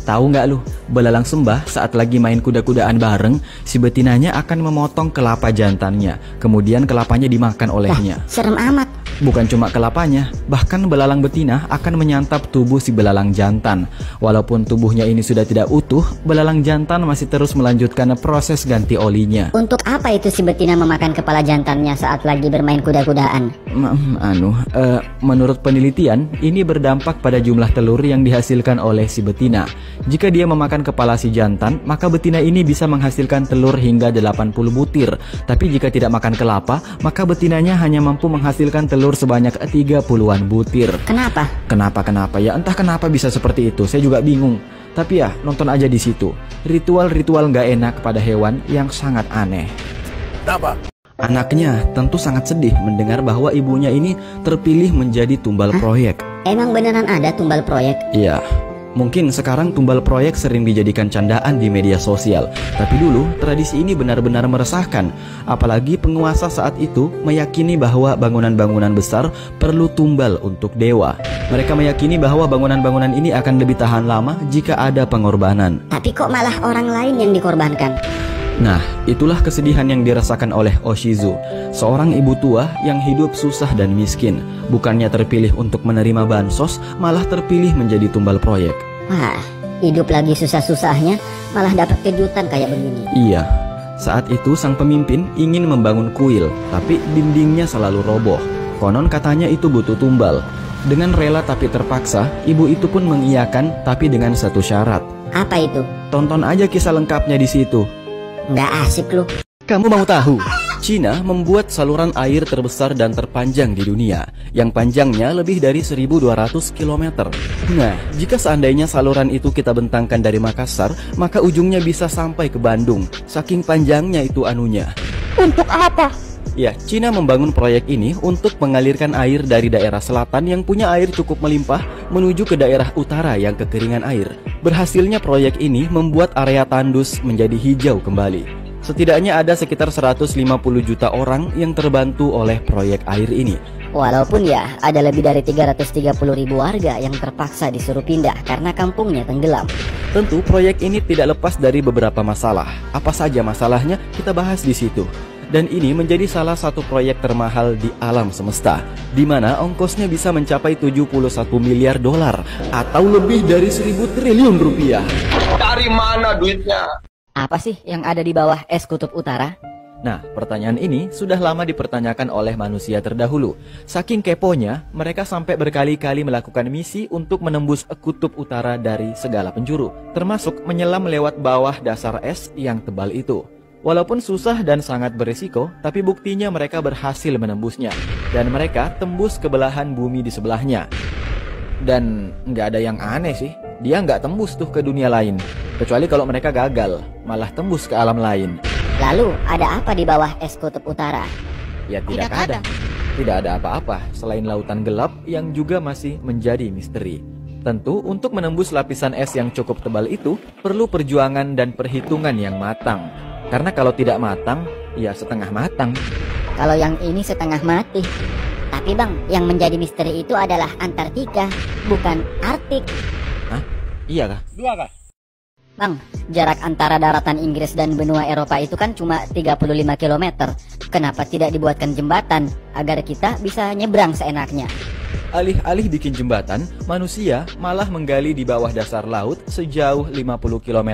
Tahu nggak lu? Belalang sembah saat lagi main kuda-kudaan bareng, si betinanya akan memotong kelapa jantannya. Kemudian kelapanya dimakan olehnya. Serem amat. Bukan cuma kelapanya, bahkan belalang betina akan menyantap tubuh si belalang jantan. Walaupun tubuhnya ini sudah tidak utuh, belalang jantan masih terus melanjutkan proses ganti olinya. Untuk apa itu si betina memakan kepala jantannya saat lagi bermain kuda-kudaan? Menurut penelitian, ini berdampak pada jumlah telur yang dihasilkan oleh si betina. Jika dia memakan kepala si jantan, maka betina ini bisa menghasilkan telur hingga 80 butir. Tapi jika tidak makan kelapa, maka betinanya hanya mampu menghasilkan telur sebanyak 30-an butir. Kenapa? Kenapa? Ya entah kenapa bisa seperti itu, saya juga bingung. Tapi ya, nonton aja di situ. Ritual-ritual nggak enak pada hewan yang sangat aneh. Apa? Anaknya tentu sangat sedih mendengar bahwa ibunya ini terpilih menjadi tumbal proyek. Emang beneran ada tumbal proyek? Iya. Mungkin sekarang tumbal proyek sering dijadikan candaan di media sosial. Tapi dulu tradisi ini benar-benar meresahkan. Apalagi penguasa saat itu meyakini bahwa bangunan-bangunan besar perlu tumbal untuk dewa. Mereka meyakini bahwa bangunan-bangunan ini akan lebih tahan lama jika ada pengorbanan. Tapi kok malah orang lain yang dikorbankan? Nah, itulah kesedihan yang dirasakan oleh Oshizu, seorang ibu tua yang hidup susah dan miskin. Bukannya terpilih untuk menerima bansos, malah terpilih menjadi tumbal proyek. Wah, hidup lagi susah-susahnya, malah dapat kejutan kayak begini. Iya, saat itu sang pemimpin ingin membangun kuil, tapi dindingnya selalu roboh. Konon katanya itu butuh tumbal. Dengan rela tapi terpaksa, ibu itu pun mengiyakan, tapi dengan satu syarat. Apa itu? Tonton aja kisah lengkapnya di situ. Nggak asik lu. Kamu mau tahu? Cina membuat saluran air terbesar dan terpanjang di dunia, yang panjangnya lebih dari 1.200 km. Nah, jika seandainya saluran itu kita bentangkan dari Makassar, maka ujungnya bisa sampai ke Bandung. Saking panjangnya itu anunya. Untuk apa? Ya, Cina membangun proyek ini untuk mengalirkan air dari daerah selatan yang punya air cukup melimpah menuju ke daerah utara yang kekeringan air. Berhasilnya proyek ini membuat area tandus menjadi hijau kembali. Setidaknya ada sekitar 150 juta orang yang terbantu oleh proyek air ini. Walaupun ya ada lebih dari 330.000 warga yang terpaksa disuruh pindah karena kampungnya tenggelam. Tentu proyek ini tidak lepas dari beberapa masalah. Apa saja masalahnya kita bahas di situ. Dan ini menjadi salah satu proyek termahal di alam semesta, di mana ongkosnya bisa mencapai 71 miliar dolar atau lebih dari 1.000 triliun rupiah. Dari mana duitnya? Apa sih yang ada di bawah es kutub utara? Nah, pertanyaan ini sudah lama dipertanyakan oleh manusia terdahulu. Saking keponya, mereka sampai berkali-kali melakukan misi untuk menembus kutub utara dari segala penjuru, termasuk menyelam lewat bawah dasar es yang tebal itu. Walaupun susah dan sangat berisiko, tapi buktinya mereka berhasil menembusnya. Dan mereka tembus ke belahan bumi di sebelahnya. Dan nggak ada yang aneh sih, dia nggak tembus tuh ke dunia lain. Kecuali kalau mereka gagal, malah tembus ke alam lain. Lalu ada apa di bawah es kutub utara? Ya tidak ada. Tidak ada apa-apa selain lautan gelap yang juga masih menjadi misteri. Tentu untuk menembus lapisan es yang cukup tebal itu perlu perjuangan dan perhitungan yang matang. Karena kalau tidak matang, ya setengah matang. Kalau yang ini setengah mati. Tapi bang, yang menjadi misteri itu adalah Antartika, bukan Arktik. Hah? Iya kah? Dua kah? Bang, jarak antara daratan Inggris dan benua Eropa itu kan cuma 35 km. Kenapa tidak dibuatkan jembatan agar kita bisa nyebrang seenaknya? Alih-alih bikin jembatan, manusia malah menggali di bawah dasar laut sejauh 50 km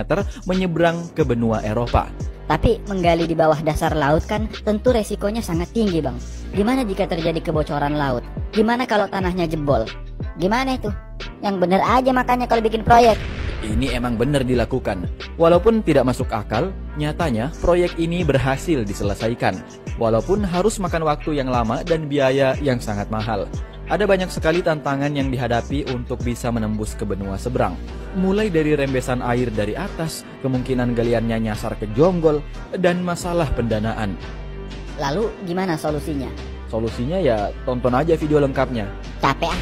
menyeberang ke benua Eropa. Tapi menggali di bawah dasar laut kan tentu resikonya sangat tinggi bang. Gimana jika terjadi kebocoran laut? Gimana kalau tanahnya jebol? Gimana itu? Yang bener aja makanya kalau bikin proyek. Ini emang benar dilakukan. Walaupun tidak masuk akal, nyatanya proyek ini berhasil diselesaikan. Walaupun harus makan waktu yang lama dan biaya yang sangat mahal. Ada banyak sekali tantangan yang dihadapi untuk bisa menembus ke benua seberang. Mulai dari rembesan air dari atas, kemungkinan galiannya nyasar ke jonggol, dan masalah pendanaan. Lalu gimana solusinya? Solusinya ya tonton aja video lengkapnya. Capek ah.